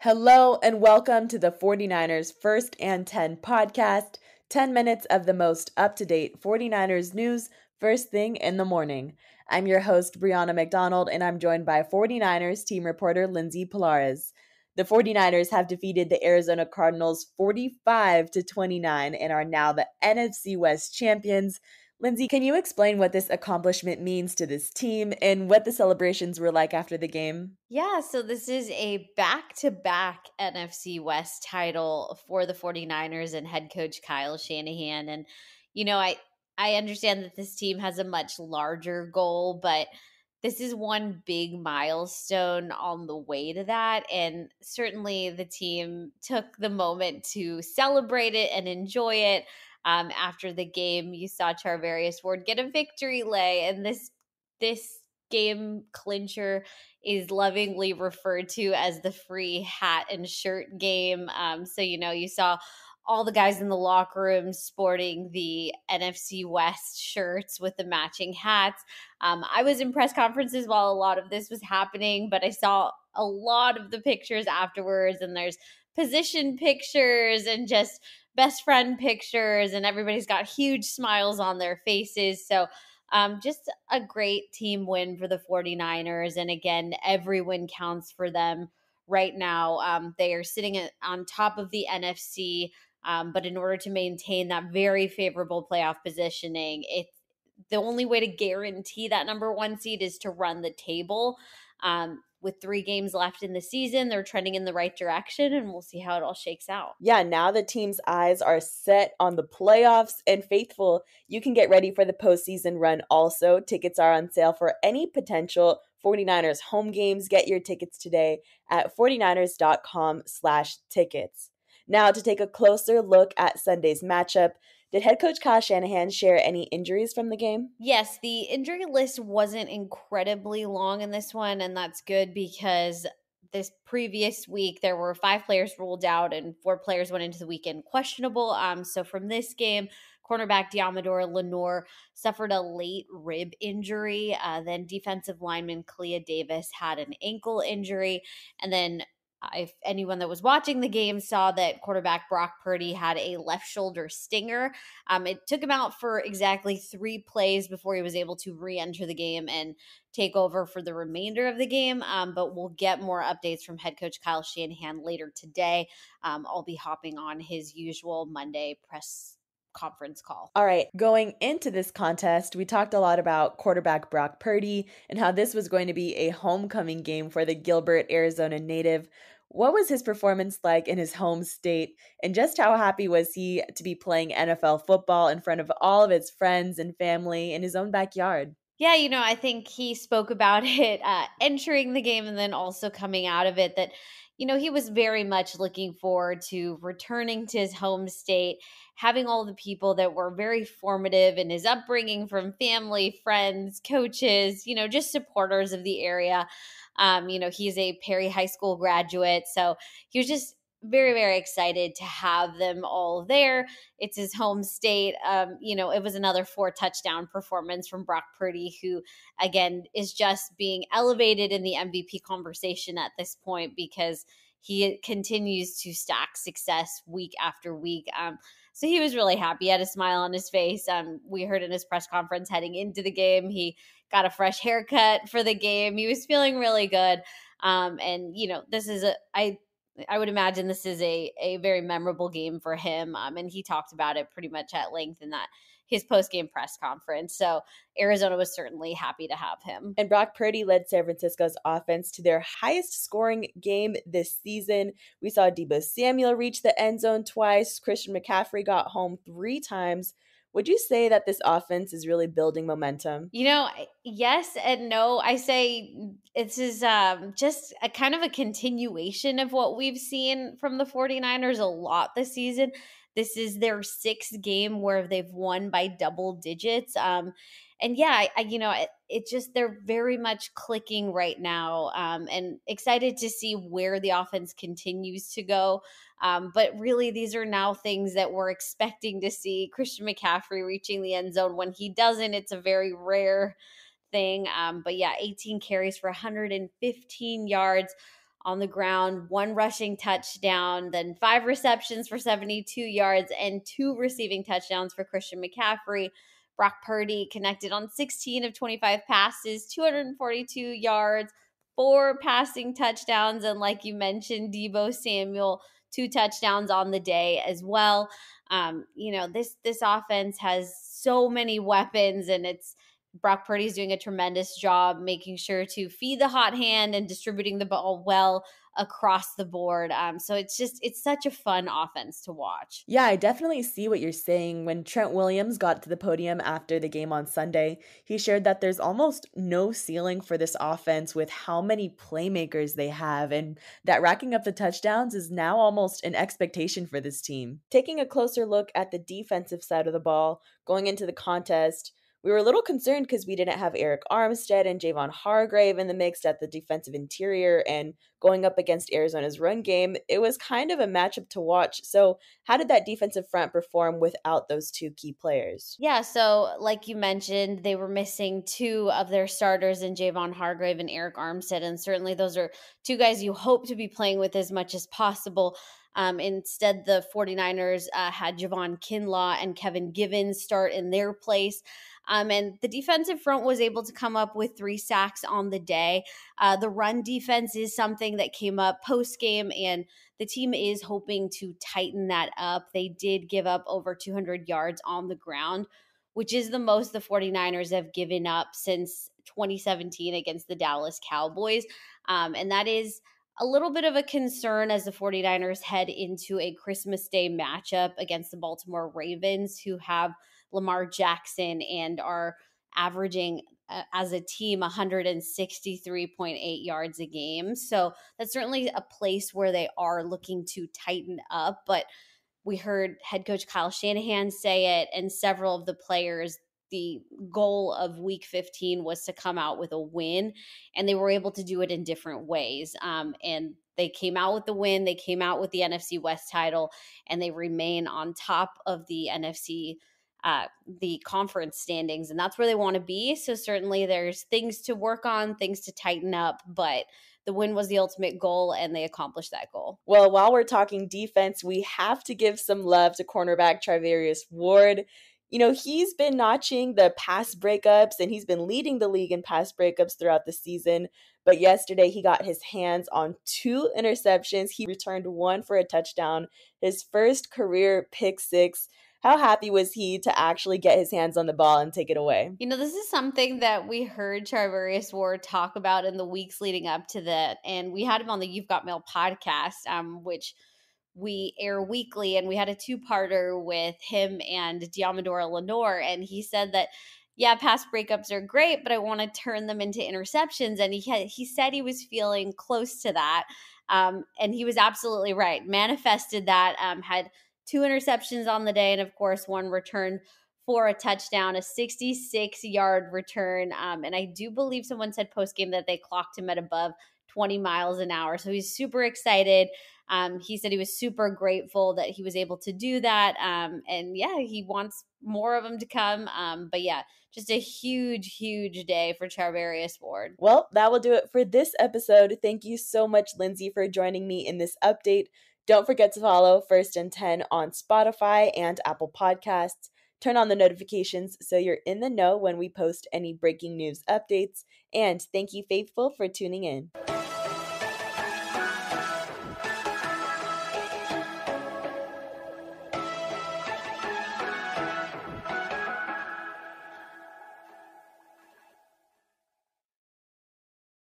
Hello and welcome to the 49ers First and 10 podcast, 10 minutes of the most up-to-date 49ers news first thing in the morning. I'm your host, Brianna McDonald, and I'm joined by 49ers team reporter Lindsay Pilares. The 49ers have defeated the Arizona Cardinals 45-29 and are now the NFC West champions. Lindsay, can you explain what this accomplishment means to this team and what the celebrations were like after the game? Yeah, so this is a back-to-back NFC West title for the 49ers and head coach Kyle Shanahan. And, I understand that this team has a much larger goal, but this is one big milestone on the way to that. And certainly the team took the moment to celebrate it and enjoy it. After the game, you saw Charvarius Ward get a victory lay, and this game clincher is lovingly referred to as the free hat and shirt game. You saw all the guys in the locker room sporting the NFC West shirts with the matching hats. I was in press conferences while a lot of this was happening, but I saw a lot of the pictures afterwards, and there's position pictures and just best friend pictures, and everybody's got huge smiles on their faces. So just a great team win for the 49ers. And again, every win counts for them right now. They are sitting on top of the NFC, but in order to maintain that very favorable playoff positioning, the only way to guarantee that number one seed is to run the table. With 3 games left in the season, they're trending in the right direction, and we'll see how it all shakes out. Yeah, now the team's eyes are set on the playoffs, and faithful, you can get ready for the postseason run also. Tickets are on sale for any potential 49ers home games. Get your tickets today at 49ers.com/tickets. Now to take a closer look at Sunday's matchup, did head coach Kyle Shanahan share any injuries from the game? Yes, the injury list wasn't incredibly long in this one, and that's good because this previous week there were 5 players ruled out and 4 players went into the weekend questionable. So from this game, cornerback Diamador Lenore suffered a late rib injury. Then defensive lineman Clea Davis had an ankle injury, and then if anyone that was watching the game saw that quarterback Brock Purdy had a left shoulder stinger. It took him out for exactly 3 plays before he was able to re-enter the game and take over for the remainder of the game. But we'll get more updates from head coach Kyle Shanahan later today. I'll be hopping on his usual Monday press conference call. All right, going into this contest, we talked a lot about quarterback Brock Purdy and how this was going to be a homecoming game for the Gilbert, Arizona native. What was his performance like in his home state, and just how happy was he to be playing NFL football in front of all of his friends and family in his own backyard? Yeah, I think he spoke about it entering the game and then also coming out of it that, he was very much looking forward to returning to his home state, having all the people that were very formative in his upbringing from family, friends, coaches, just supporters of the area. He's a Perry High School graduate. So he was just very, very excited to have them all there. It's his home state. It was another 4-touchdown performance from Brock Purdy, who, again, is just being elevated in the MVP conversation at this point because he continues to stack success week after week. So he was really happy. He had a smile on his face. We heard in his press conference heading into the game, he got a fresh haircut for the game. He was feeling really good. This is I would imagine this is a very memorable game for him. And he talked about it pretty much at length in his post-game press conference. So Arizona was certainly happy to have him. And Brock Purdy led San Francisco's offense to their highest scoring game this season. We saw Deebo Samuel reach the end zone twice. Christian McCaffrey got home 3 times. Would you say that this offense is really building momentum? Yes and no. I say this is just a kind of a continuation of what we've seen from the 49ers a lot this season. This is their 6th game where they've won by double digits. And yeah, it just, they're very much clicking right now, and excited to see where the offense continues to go. But really, these are now things that we're expecting to see. Christian McCaffrey reaching the end zone. When he doesn't, it's a very rare thing. But yeah, 18 carries for 115 yards on the ground, 1 rushing touchdown, then 5 receptions for 72 yards, and 2 receiving touchdowns for Christian McCaffrey. Brock Purdy connected on 16 of 25 passes, 242 yards, 4 passing touchdowns, and like you mentioned, Deebo Samuel, 2 touchdowns on the day as well. This offense has so many weapons, and it's Brock Purdy's doing a tremendous job making sure to feed the hot hand and distributing the ball well across the board. So it's such a fun offense to watch. Yeah, I definitely see what you're saying. When Trent Williams got to the podium after the game on Sunday, he shared that there's almost no ceiling for this offense with how many playmakers they have, and that racking up the touchdowns is now almost an expectation for this team. Taking a closer look at the defensive side of the ball, going into the contest, we were a little concerned because we didn't have Arik Armstead and Javon Hargrave in the mix at the defensive interior, and going up against Arizona's run game, it was kind of a matchup to watch. So how did that defensive front perform without those 2 key players? Yeah, so like you mentioned, they were missing 2 of their starters in Javon Hargrave and Arik Armstead, and certainly those are 2 guys you hope to be playing with as much as possible. Instead, the 49ers had Javon Kinlaw and Kevin Givens start in their place. And the defensive front was able to come up with 3 sacks on the day. The run defense is something that came up post-game, and the team is hoping to tighten that up. They did give up over 200 yards on the ground, which is the most the 49ers have given up since 2017 against the Dallas Cowboys. And that is a little bit of a concern as the 49ers head into a Christmas Day matchup against the Baltimore Ravens, who have Lamar Jackson and are averaging as a team 163.8 yards a game. So that's certainly a place where they are looking to tighten up. But we heard head coach Kyle Shanahan say it, and several of the players. The goal of week 15 was to come out with a win, and they were able to do it in different ways. And they came out with the win. They came out with the NFC West title, and they remain on top of the NFC the conference standings, and that's where they want to be. So certainly there's things to work on, things to tighten up, but the win was the ultimate goal, and they accomplished that goal. Well, while we're talking defense, we have to give some love to cornerback Charvarius Ward. He's been notching the pass breakups, and he's been leading the league in pass breakups throughout the season. But yesterday, he got his hands on 2 interceptions. He returned 1 for a touchdown, his first career pick 6. How happy was he to actually get his hands on the ball and take it away? This is something that we heard Charvarius Ward talk about in the weeks leading up to that. And we had him on the You've Got Mail podcast, which we air weekly. And we had a 2-parter with him and Diamadora Lenore. And he said that, yeah, pass breakups are great, but I want to turn them into interceptions. And he said he was feeling close to that. And he was absolutely right. Manifested that, had 2 interceptions on the day, and of course 1 return for a touchdown, a 66-yard return. And I do believe someone said post-game that they clocked him at above 20 miles an hour. So he's super excited. He said he was super grateful that he was able to do that. And yeah, he wants more of them to come. But yeah, just a huge, huge day for Charvarius Ward. Well, that will do it for this episode. Thank you so much, Lindsay, for joining me in this update. Don't forget to follow First and 10 on Spotify and Apple Podcasts. Turn on the notifications so you're in the know when we post any breaking news updates. And thank you, Faithful, for tuning in.